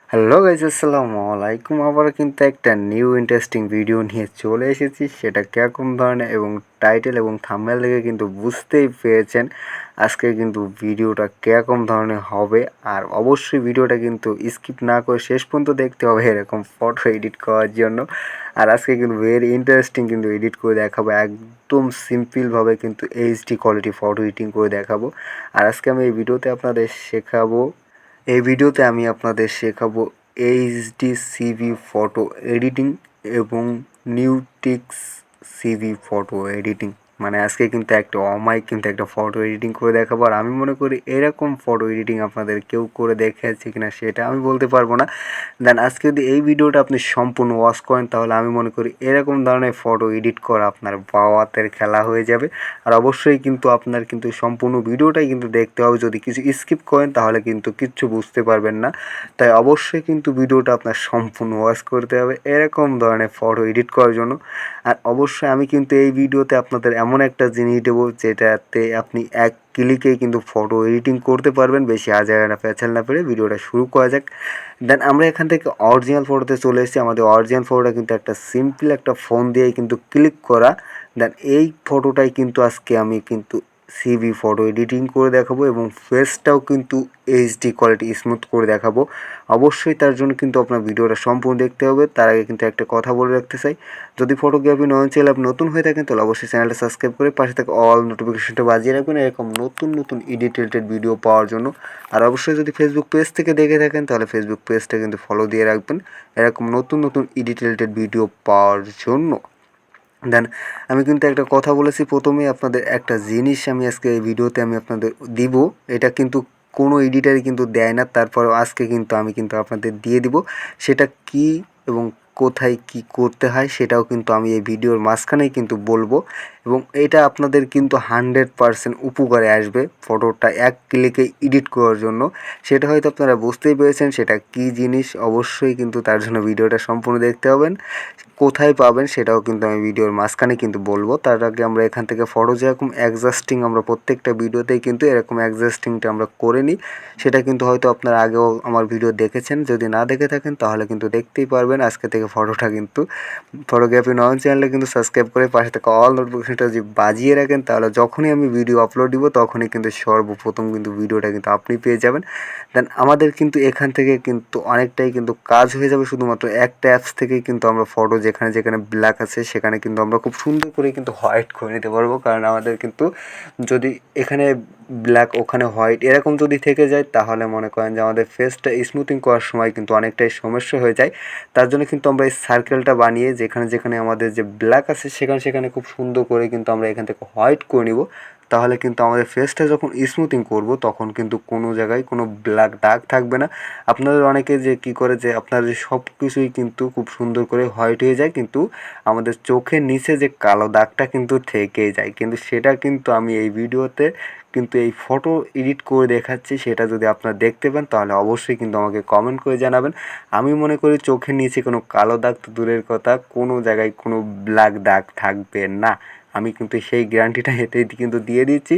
Hello guys, আসসালামু আলাইকুম। আবার কিন্তু একটা নিউ ইন্টারেস্টিং ভিডিও নিয়ে চলে এসেছি। সেটা কিরকম ধরনের এবং টাইটেল এবং থাম্বনেল দেখে কিন্তু বুঝতেই পেরেছেন আজকে কিন্তু ভিডিওটা কিরকম ধরনের হবে। আর অবশ্যই ভিডিওটা কিন্তু স্কিপ না করে শেষ পর্যন্ত দেখতে হবে এরকম ফটো এডিট করার জন্য। আর আজকে কিন্তু ভেরি ইন্টারেস্টিং কিন্তু এডিট করে দেখাবো, একদম সিম্পলভাবে কিন্তু এইচডি কোয়ালিটি ফটো এডিটিং করে দেখাবো। আর আজকে আমি এই ভিডিওতে আপনাদের শেখাবো এইচডি সিভি ফটো এডিটিং এবং নিউটিক্স সিভি ফটো এডিটিং। মানে আজকে কিন্তু একটা অমায়িক কিন্তু একটা ফটো এডিটিং করে দেখাবো। আর আমি মনে করি এরকম ফটো এডিটিং আপনাদের কেউ করে দেখাচ্ছে কিনা সেটা আমি বলতে পারবো না। দেন আজকে যদি এই ভিডিওটা আপনি সম্পূর্ণ ওয়াচ করেন তাহলে আমি মনে করি এরকম ধরনের ফটো এডিট করা আপনার বাওয়াতের খেলা হয়ে যাবে। আর অবশ্যই কিন্তু আপনার কিন্তু সম্পূর্ণ ভিডিওটাই কিন্তু দেখতে হবে। যদি কিছু স্কিপ করেন তাহলে কিন্তু কিচ্ছু বুঝতে পারবেন না। তাই অবশ্যই কিন্তু ভিডিওটা আপনার সম্পূর্ণ ওয়াচ করতে হবে এরকম ধরনের ফটো এডিট করার জন্য। আর অবশ্যই আমি কিন্তু এই ভিডিওতে আপনাদের এমন একটা জিনিস দেবো যেটাতে আপনি এক ক্লিকেই কিন্তু ফটো এডিটিং করতে পারবেন। বেশি আজারা প্যাচাল না পেরে ভিডিওটা শুরু করা যাক। দেন আমরা এখান থেকে অরিজিনাল ফটোতে চলে এসেছি। আমাদের অরিজিনাল ফটোটা কিন্তু একটা সিম্পল একটা ফোন দিয়েই কিন্তু ক্লিক করা। দেন এই ফটোটাই কিন্তু আজকে আমি কিন্তু সিভি ফটো এডিটিং করে দেখাবো এবং ফেসটাও কিন্তু এইচডি কোয়ালিটি স্মুথ করে দেখাবো। অবশ্যই তার জন্য কিন্তু আপনার ভিডিওটা সম্পূর্ণ দেখতে হবে। তার আগে কিন্তু একটা কথা বলে রাখতে চাই, যদি ফটোগ্রাফি নয়ন চ্যানেল আপনি নতুন হয়ে থাকেন তাহলে অবশ্যই চ্যানেলটা সাবস্ক্রাইব করে পাশে থাকা অল নোটিফিকেশনটা বাজিয়ে রাখবেন এরকম নতুন নতুন এডিটেড ভিডিও পাওয়ার জন্য। আর অবশ্যই যদি ফেসবুক পেজ থেকে দেখে থাকেন তাহলে ফেসবুক পেজটা কিন্তু ফলো দিয়ে রাখবেন এরকম নতুন নতুন এডিটেড ভিডিও পাওয়ার জন্য। দেন আমি কিন্তু একটা কথা বলেছি প্রথমেই, আপনাদের একটা জিনিস আমি আজকে এই ভিডিওতে আমি আপনাদের দিব। এটা কিন্তু কোনো এডিটারই কিন্তু দেয় না, তারপরেও আজকে কিন্তু আমি কিন্তু আপনাদের দিয়ে দিব। সেটা কি এবং কোথায় কি করতে হয় সেটাও কিন্তু আমি এই ভিডিওর মাঝখানেই কিন্তু বলবো। এবং এটা আপনাদের কিন্তু 100% উপকারে আসবে ফটোটা এক ক্লিকে এডিট করার জন্য। সেটা হয়তো আপনারা বুঝতেই পেরেছেন সেটা কি জিনিস। অবশ্যই কিন্তু তার জন্য ভিডিওটা সম্পূর্ণ দেখতে হবেন। কোথায় পাবেন সেটাও কিন্তু আমি ভিডিওর মাঝখানে কিন্তু বলবো। তার আগে আমরা এখান থেকে ফটো যেরকম অ্যাডজাস্টিং আমরা প্রত্যেকটা ভিডিওতেই কিন্তু এরকম অ্যাডজাস্টিংটা আমরা করে নিই। সেটা কিন্তু হয়তো আপনারা আগেও আমার ভিডিও দেখেছেন, যদি না দেখে থাকেন তাহলে কিন্তু দেখতেই পারবেন আজকে থেকে ফটোটা কিন্তু। ফটোগ্রাফি নয়ন চ্যানেলে কিন্তু সাবস্ক্রাইব করে পাশে থাকা অল নোটিফিকেশনটা যদি বাজিয়ে রাখেন তাহলে যখনই আমি ভিডিও আপলোড দিব তখনই কিন্তু সর্বপ্রথম কিন্তু ভিডিওটা কিন্তু আপনি পেয়ে যাবেন। দেন আমাদের কিন্তু এখান থেকে কিন্তু অনেকটাই কিন্তু কাজ হয়ে যাবে। শুধুমাত্র একটা অ্যাপস থেকেই কিন্তু আমরা ফটো যেখানে যেখানে ব্ল্যাক আছে সেখানে কিন্তু আমরা খুব সুন্দর করে কিন্তু হোয়াইট করে নিতে পারবো। কারণ আমাদের কিন্তু যদি এখানে ব্ল্যাক ওখানে হোয়াইট এরকম যদি থেকে যায় তাহলে মনে করেন যে আমাদের ফেসটা স্মুথিং করার সময় কিন্তু অনেকটাই সমস্যা হয়ে যায়। তার জন্য কিন্তু আমরা এই সার্কেলটা বানিয়ে যেখানে যেখানে আমাদের যে ব্ল্যাক আছে সেখানে সেখানে খুব সুন্দর করে কিন্তু আমরা এখান থেকে হোয়াইট করে নিব। তাহলে কিন্তু আমাদের ফেসটা যখন স্মুথিং করব তখন কিন্তু কোনো জায়গায় কোনো ব্ল্যাক দাগ থাকবে না। আপনাদের অনেকে যে কী করে যে আপনাদের সব কিছুই কিন্তু খুব সুন্দর করে হোয়াইট হয়ে যায়, কিন্তু আমাদের চোখের নিচে যে কালো দাগটা কিন্তু থেকেই যায়। কিন্তু সেটা কিন্তু আমি এই ভিডিওতে কিন্তু এই ফটো এডিট করে দেখাচ্ছি। সেটা যদি আপনারা দেখতে পান তাহলে অবশ্যই কিন্তু আমাকে কমেন্ট করে জানাবেন। আমি মনে করি চোখের নিচে কোনো কালো দাগ তো দূরের কথা, কোনো জায়গায় কোনো ব্ল্যাক দাগ থাকবে না। আমি কিন্তু সেই গ্যারান্টিটা এতেই কিন্তু দিয়ে দিচ্ছি।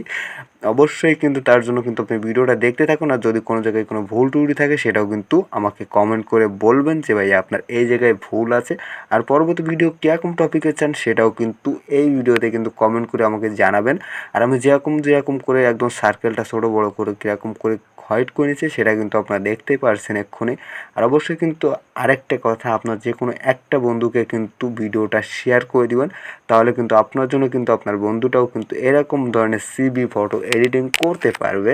অবশ্যই কিন্তু তার জন্য কিন্তু আপনি ভিডিওটা দেখতে থাকুন। আর যদি কোনো জায়গায় কোনো ভুল ত্রুটি থাকে সেটাও কিন্তু আমাকে কমেন্ট করে বলবেন যে ভাই আপনার এই জায়গায় ভুল আছে। আর পরবর্তী ভিডিও কীরকম টপিকে চান সেটাও কিন্তু এই ভিডিওতে কিন্তু কমেন্ট করে আমাকে জানাবেন। আর আমি যেরকম যেরকম করে একদম সার্কেলটা ছোটো বড়ো করে কীরকম করে হোয়াইট করে নিয়েছি সেটা কিন্তু আপনারা দেখতেই পারছেন এক্ষুনি। আর অবশ্যই কিন্তু আরেকটা কথা, আপনার যে কোনো একটা বন্ধুকে কিন্তু ভিডিওটা শেয়ার করে দিবেন। তাহলে কিন্তু আপনার জন্য কিন্তু আপনার বন্ধুটাও কিন্তু এরকম ধরনের সিবি ফটো এডিটিং করতে পারবে।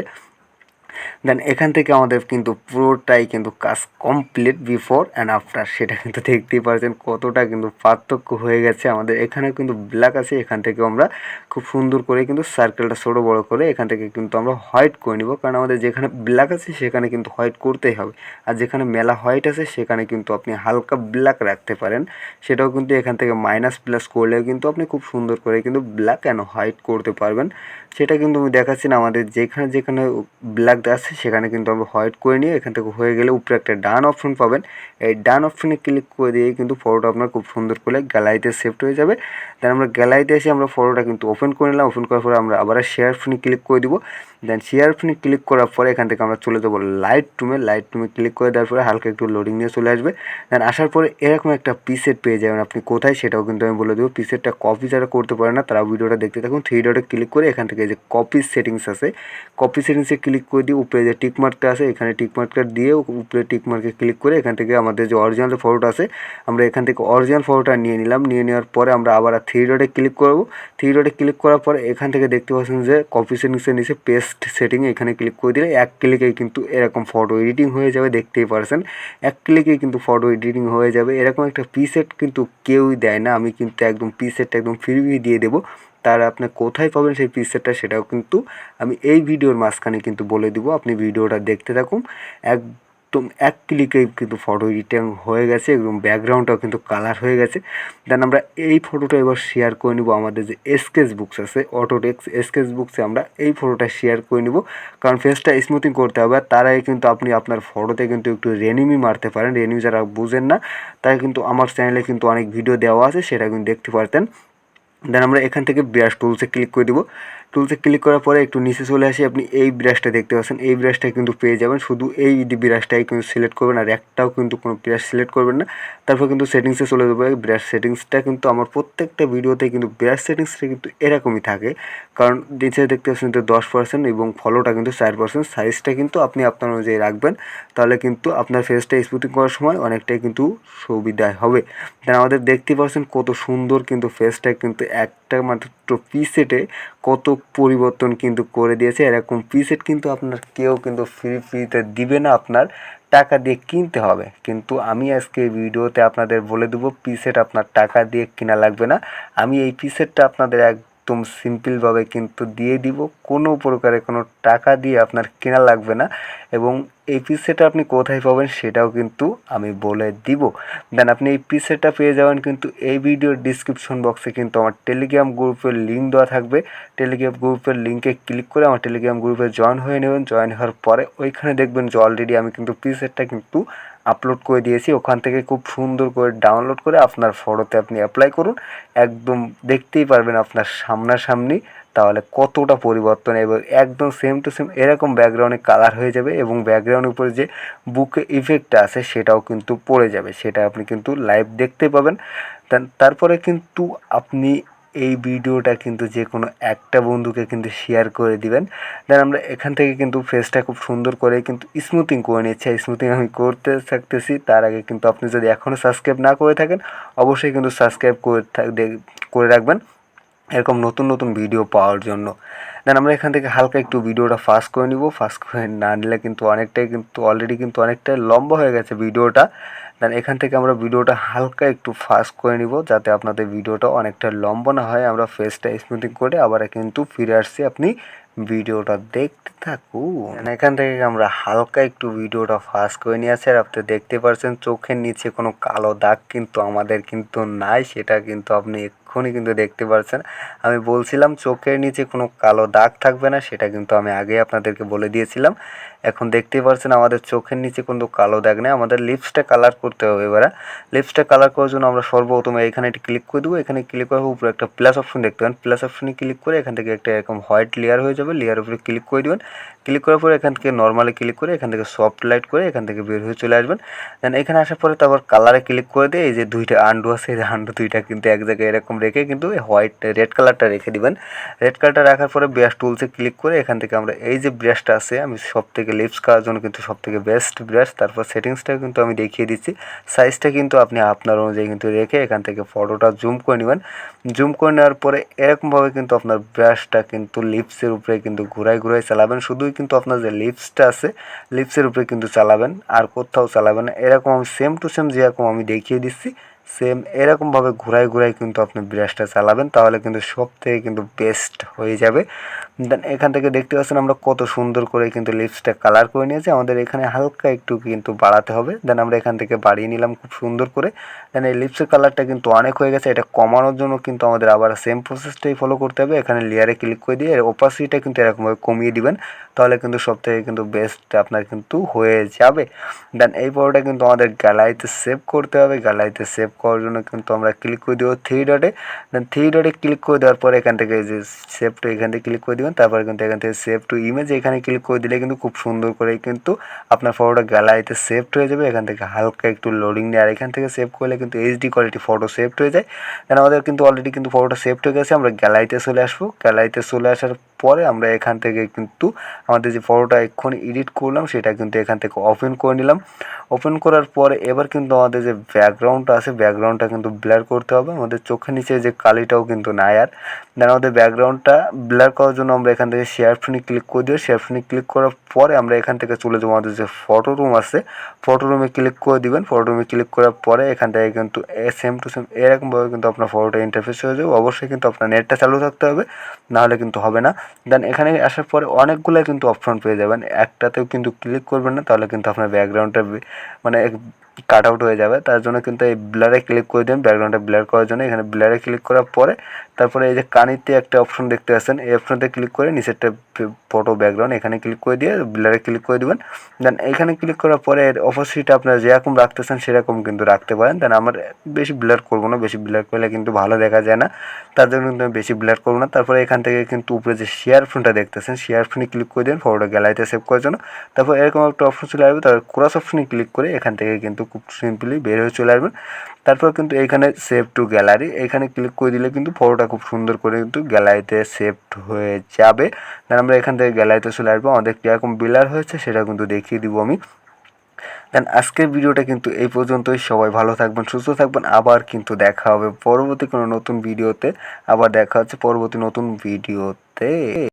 দেন এখান থেকে আমাদের কিন্তু পুরোটাই কিন্তু কাজ কমপ্লিট বিফোর অ্যান্ড আফটার। সেটা কিন্তু দেখতেই পারছেন কতটা কিন্তু পার্থক্য হয়ে গেছে। আমাদের এখানেও কিন্তু ব্ল্যাক আছে, এখান থেকেও আমরা খুব সুন্দর করে কিন্তু সার্কেলটা ছোটো বড়ো করে এখান থেকে কিন্তু আমরা হোয়াইট করে নিব। কারণ আমাদের যেখানে ব্ল্যাক আছে সেখানে কিন্তু হোয়াইট করতেই হবে। আর যেখানে মেলা হোয়াইট আছে সেখানে কিন্তু আপনি হালকা ব্ল্যাক রাখতে পারেন। সেটাও কিন্তু এখান থেকে মাইনাস প্লাস করলেও কিন্তু আপনি খুব সুন্দর করে কিন্তু ব্ল্যাক অ্যান্ড হোয়াইট করতে পারবেন। সেটা কিন্তু আমি দেখাচ্ছি না। আমাদের যেখানে যেখানে ব্ল্যাক আছে সেখানে কিন্তু আমরা হোয়াইট করে নিয়ে এখান থেকে হয়ে গেলে উপরে একটা ডান অপশন পাবেন। এই ডান অপশনে ক্লিক করে দিয়ে কিন্তু ফটোটা আপনার খুব সুন্দর করে গ্যালারিতে সেভড হয়ে যাবে। দেন আমরা গ্যালারিতে এসে আমরা ফটোটা কিন্তু ওপেন করে নিলাম। ওপেন করার পরে আমরা আবার শেয়ার অপশনে ক্লিক করে দিব। দেন শেয়ার অপশনে ক্লিক করার পরে এখান থেকে আমরা চলে যাবো লাইটরুমে ক্লিক করে দেওয়ার পরে হালকা একটু লোডিং নিয়ে চলে আসবে। দেন আসার পরে এরকম একটা প্রিসেট পেয়ে যাবেন। আপনি কোথায় সেটাও কিন্তু আমি বলে দেবো। প্রিসেটটা কপি যারা করতে পারে না তারা ভিডিওটা দেখতে থাকুন। 3 ডটে ক্লিক করে এখান থেকে যে কপি সেটিংস আছে, কপি সেটিংসে ক্লিক করে দিয়ে উপরে যে টিক মার্কটা আছে এখানে টিক মার্কটা দিয়ে উপরে টিক মার্কে ক্লিক করে এখান থেকে আমাদের যে অরিজিনাল ফটোটা আছে আমরা এখান থেকে অরিজিনাল ফটোটা নিয়ে নিলাম। নিয়ে নেওয়ার পরে আমরা আবার 3 ডটে ক্লিক করব। 3 ডটে ক্লিক করার পরে এখান থেকে দেখতে পাচ্ছেন যে কপি সেটিংসের নিচে পেস্ট সেটিং, এখানে ক্লিক করে দিলে এক ক্লিকেই কিন্তু এরকম ফটো এডিটিং হয়ে যাবে। দেখতেই পারছেন এক ক্লিকেই কিন্তু ফটো এডিটিং হয়ে যাবে। এরকম একটা প্রিসেট কিন্তু কেউই দেয় না। আমি কিন্তু একদম প্রিসেটটা একদম ফ্রি দিয়ে দেবো। তার আপনি কোথায় পাবেন সেই প্রিসেটটা সেটাও কিন্তু আমি এই ভিডিওর মাঝখানে কিন্তু বলে দিব। আপনি ভিডিওটা দেখতে থাকুন। একদম এক ক্লিকেই কিন্তু ফটো এডিটিং হয়ে গেছে, একদম ব্যাকগ্রাউন্ডটাও কিন্তু কালার হয়ে গেছে। দেন আমরা এই ফটোটা এবার শেয়ার করে নিব আমাদের যে স্কেচ বুকস আছে, অটোডেস্ক স্কেচ বুকসে আমরা এই ফটোটা শেয়ার করে নিব। কারণ ফেসটা স্মুথিং করতে হবে। তার আগে কিন্তু আপনি আপনার ফটোতে কিন্তু একটু রেনিমি মারতে পারেন। রেনিমি যারা বুঝেন না তাই কিন্তু আমার চ্যানেলে কিন্তু অনেক ভিডিও দেওয়া আছে, সেটা কিন্তু দেখতে পারতেন। দেন আমরা এখান থেকে ব্রাশ টুলসে ক্লিক করে দিব। টুলসে ক্লিক করার পরে একটু নিচে চলে আসি, আপনি এই ব্রাশটা দেখতে পাচ্ছেন, এই ব্রাশটা কিন্তু পেয়ে যাবেন। শুধু এই ব্রাশটাই কিন্তু সিলেক্ট করবেন, আর একটাও কিন্তু কোনো ব্রাশ সিলেক্ট করবেন না। তারপর কিন্তু সেটিংসে চলে যাবে। ব্রাশ সেটিংসটা কিন্তু আমার প্রত্যেকটা ভিডিওতে কিন্তু ব্রাশ সেটিংসটা কিন্তু এরকমই থাকে। কারণ নিচে দেখতে পাচ্ছেন তো 10% এবং ফলোটা কিন্তু 4%। সাইজটা কিন্তু আপনি আপনার অনুযায়ী রাখবেন, তাহলে কিন্তু আপনার ফেসটা স্মুথিং করার সময় অনেকটাই কিন্তু সুবিধা হবে। দেন আমাদের দেখতে পাচ্ছেন কত সুন্দর কিন্তু ফেসটা কিন্তু একটা মাত্র প্রিসেটে কত পরিবর্তন কিন্তু করে দিয়েছে। এরকম প্রিসেট কিন্তু আপনার কেউ কিন্তু ফ্রিতে দিবে না, আপনার টাকা দিয়ে কিনতে হবে। কিন্তু আমি আজকে এই ভিডিওতে আপনাদের বলে দেবো প্রিসেট আপনার টাকা দিয়ে কেনা লাগবে না। আমি এই প্রিসেটটা আপনাদের একদম সিম্পলভাবে কিন্তু দিয়ে দিব, কোনো প্রকারে কোনো টাকা দিয়ে আপনার কেনা লাগবে না। এবং এই প্রিসেটটা আপনি কোথায় পাবেন সেটাও কিন্তু আমি বলে দিব। দেন আপনি এই প্রিসেটটা পেয়ে যাবেন কিন্তু এই ভিডিওর ডিসক্রিপশন বক্সে কিন্তু আমার টেলিগ্রাম গ্রুপের লিঙ্ক দেওয়া থাকবে। টেলিগ্রাম গ্রুপের লিঙ্কে ক্লিক করে আমার টেলিগ্রাম গ্রুপে জয়েন হয়ে নেবেন। জয়েন হওয়ার পরে ওইখানে দেখবেন যে অলরেডি আমি কিন্তু প্রিসেটটা কিন্তু আপলোড করে দিয়েছি। ওখান থেকে খুব সুন্দর করে ডাউনলোড করে আপনার ফটোতে আপনি অ্যাপ্লাই করুন। একদম দেখতেই পারবেন আপনার সামনাসামনি তাহলে কতটা পরিবর্তন, এবং একদম সেম টু সেম এরকম ব্যাকগ্রাউন্ডে কালার হয়ে যাবে। এবং ব্যাকগ্রাউন্ডের উপরে যে বুকে ইফেক্টটা আছে সেটাও কিন্তু পড়ে যাবে, সেটা আপনি কিন্তু লাইভ দেখতে পাবেন। তারপরে কিন্তু আপনি এই ভিডিওটা কিন্তু যে কোনো একটা বন্ধুকে কিন্তু শেয়ার করে দিবেন। দেন আমরা এখান থেকে কিন্তু ফেসটা খুব সুন্দর করে কিন্তু স্মুথিং করে নিচ্ছে। স্মুথিং আমি করতে থাকতেছি, তার আগে কিন্তু আপনি যদি এখনও সাবস্ক্রাইব না করে থাকেন অবশ্যই কিন্তু সাবস্ক্রাইব করে রাখবেন এরকম নতুন নতুন ভিডিও পাওয়ার জন্য। দেন আমরা এখান থেকে হালকা একটু ভিডিওটা ফাস্ট করে নিব। ফাস্ট করে না নিলে কিন্তু অনেকটাই কিন্তু অলরেডি কিন্তু অনেকটাই লম্বা হয়ে গেছে ভিডিওটা। দেন এখান থেকে আমরা ভিডিওটা হালকা একটু ফাস্ট করে নিব যাতে আপনাদের ভিডিওটা অনেকটা লম্বা না হয়। আমরা ফেসটা স্মুথিং করে আবার কিন্তু ফিরে আসছি, আপনি ভিডিওটা দেখতে থাকুন। এখান থেকে আমরা হালকা একটু ভিডিওটা ফাস্ট করে নিয়ে আসি। আর আপনি দেখতে পাচ্ছেন চোখের নিচে কোনো কালো দাগ কিন্তু আমাদের কিন্তু নাই, সেটা কিন্তু আপনি এক্ষুনি কিন্তু দেখতে পাচ্ছেন। আমি বলছিলাম চোখের নিচে কোনো কালো দাগ থাকবে না, সেটা কিন্তু আমি আগে আপনাদেরকে বলে দিয়েছিলাম। এখন দেখতেই পাচ্ছেন আমাদের চোখের নিচে কোনো কালো দাগ নেই। আমাদের লিপসটা কালার করতে হবে। এবারে লিপসটা কালার করার জন্য আমরা সর্বপ্রথমে এখানে একটি ক্লিক করে দেবো। এখানে ক্লিক করার উপরে একটা প্লাস অপশন দেখতে পাবেন। প্লাস অপশনে ক্লিক করে এখান থেকে একটা এরকম হোয়াইট লেয়ার হয়ে যাবে। লেয়ার উপরে ক্লিক করে দেবেন। ক্লিক করার পরে এখান থেকে নর্মালি ক্লিক করে এখান থেকে সফট লাইট করে এখান থেকে বের হয়ে চলে আসবেন। দেন এখানে আসার পরে তারপর কালারে ক্লিক করে দিয়ে এই যে দুইটা আন্ডু আছে, এই আন্ডু দুইটা কিন্তু এক জায়গায় এরকম রেখে কিন্তু হোয়াইট রেড কালারটা রেখে দিবেন। রেড কালারটা রাখার পরে ব্রাশ টুলসে ক্লিক করে এখান থেকে আমরা এই যে ব্রাশটা আছে, আমি সব থেকে লিপস করার জন্য কিন্তু সব থেকে বেস্ট ব্রাশ। তারপর সেটিংসটা কিন্তু আমি দেখিয়ে দিচ্ছি। সাইজটা কিন্তু আপনি আপনার অনুযায়ী কিন্তু রেখে এখান থেকে ফটোটা জুম করে নেবেন। জুম করে নেওয়ার পরে এরকমভাবে কিন্তু আপনার ব্রাশটা কিন্তু লিপসের উপরে কিন্তু ঘুরাই চালাবেন। শুধুই কিন্তু আপনার যে লিপসটা আছে লিপসের উপরে কিন্তু চালাবেন, আর কোথাও চালাবেন না। এরকম আমি সেম টু সেম যেরকম আমি দেখিয়ে দিচ্ছি সেম এরকমভাবে ঘুরাই কিন্তু আপনি ব্রাশটা চালাবেন, তাহলে কিন্তু সব থেকে কিন্তু বেস্ট হয়ে যাবে। দেন এখান থেকে দেখতে পাচ্ছেন আমরা কত সুন্দর করে কিন্তু লিপসটা কালার করে নিয়েছি। আমাদের এখানে হালকা একটু কিন্তু বাড়াতে হবে। দেন আমরা এখান থেকে বাড়িয়ে নিলাম খুব সুন্দর করে। দেন এই লিপসের কালারটা কিন্তু অনেক হয়ে গেছে। এটা কমানোর জন্য কিন্তু আমাদের আবার সেম প্রসেসটাই ফলো করতে হবে। এখানে লেয়ারে ক্লিক করে দিয়ে ওপাসিটিটা কিন্তু এরকমভাবে কমিয়ে দিবেন, তাহলে কিন্তু সব থেকে কিন্তু বেস্ট আপনার কিন্তু হয়ে যাবে। দেন এই ফটোটা কিন্তু আমাদের গ্যালারিতে সেভ করতে হবে। গ্যালারিতে সেভ করার জন্য কিন্তু আমরা ক্লিক করে দেবো 3 ডটে। দেন 3 ডটে ক্লিক করে দেওয়ার পরে এখান থেকে যে সেভটা এখান থেকে ক্লিক করে দেবেন। দেবেন। তারপরে কিন্তু এখান থেকে সেভ টু ইমেজ এখানে ক্লিক করে দিলে কিন্তু খুব সুন্দর করে কিন্তু আপনার ফটোটা গ্যালারিতে সেভড হয়ে যাবে। এখান থেকে হালকা একটু লোডিং নেয়, আর এখান থেকে সেভ করলে কিন্তু এইচডি কোয়ালিটি ফটো সেভড হয়ে যায়। দেন আমাদের কিন্তু অলরেডি কিন্তু ফটোটা সেভড হয়ে গেছে। আমরা গ্যালারিতে চলে আসবো। গ্যালারিতে চলে আসার পরে আমরা এখান থেকে কিন্তু আমাদের যে ফটোটা এক্ষুনি এডিট করলাম সেটা কিন্তু এখান থেকে ওপেন করে নিলাম। ওপেন করার পরে এবার কিন্তু আমাদের যে ব্যাকগ্রাউন্ডটা আছে ব্যাকগ্রাউন্ডটা কিন্তু ব্লার করতে হবে। আমাদের চোখের নিচে যে কালিটাও কিন্তু নাই আর। দেন আমাদের ব্যাকগ্রাউন্ডটা ব্লার করার জন্য আমরা এখান থেকে শেয়ার ফোনে ক্লিক করে দিই। শেয়ার ফোনে ক্লিক করার পরে আমরা এখান থেকে চলে যাবো আমাদের যে ফটো রুম আছে, ফটো রুমে ক্লিক করে দিবেন। ফটো রুমে ক্লিক করার পরে এখান থেকে কিন্তু সেম টু সেম এরকমভাবে কিন্তু আপনার ফটোটা ইন্টারফেস হয়ে যাবে। অবশ্যই কিন্তু আপনার নেটটা চালু থাকতে হবে, নাহলে কিন্তু হবে না। দেন এখানে আসার পরে অনেকগুলো কিন্তু অপশন পেয়ে যাবেন, একটাতেও কিন্তু ক্লিক করবেন না, তাহলে কিন্তু আপনার ব্যাকগ্রাউন্ডটা মানে কাট আউট হয়ে যাবে। তার জন্য কিন্তু এই ব্লারে ক্লিক করে দিন। ব্যাকগ্রাউন্ডটা ব্লার করার জন্য এখানে ব্লারে ক্লিক করার পরে তারপরে এই যে কানিতে একটা অপশন দেখতে পাচ্ছেন, এই অপশনতে ক্লিক করে নিচেরটা ফটো ব্যাকগ্রাউন্ড এখানে ক্লিক করে দিয়ে ব্লারে ক্লিক করে দেবেন। দেন এখানে ক্লিক করার পরে এর অপোজিটে আপনারা যেরকম রাখতে চান সেরকম কিন্তু রাখতে পারেন। দেন আমার বেশি ব্লার করবো না, বেশি ব্লার করলে কিন্তু ভালো দেখা যায় না, তার জন্য কিন্তু আমি বেশি ব্লার করবো না। তারপরে এখান থেকে কিন্তু উপরে যে শেয়ার ফোনটা দেখতেছেন শেয়ার ফোনে ক্লিক করে দিন ফটোটা গ্যালারিতে সেভ করার জন্য। তারপর এরকম একটা অপশন চলে আসবে, তারপর ক্রস অপশনে ক্লিক করে এখান থেকে কিন্তু খুব সিম্পলি বের হয়ে চলে আসবেন। তারপর কিন্তু এইখানে সেভ টু গ্যালারি এখানে ক্লিক করে দিলে কিন্তু ফটোটা খুব সুন্দর করে কিন্তু গ্যালারিতে সেভড হয়ে যাবে। দেন আমরা এখান থেকে গ্যালারিতে চলে আসবো। আমাদের কীরকম ব্লার হয়েছে সেটা কিন্তু দেখিয়ে দিব আমি। দেন আজকের ভিডিওটা কিন্তু এই পর্যন্তই। সবাই ভালো থাকবেন, সুস্থ থাকবেন। আবার কিন্তু দেখা হবে পরবর্তী কোনো নতুন ভিডিওতে। আবার দেখা হচ্ছে পরবর্তী নতুন ভিডিওতে।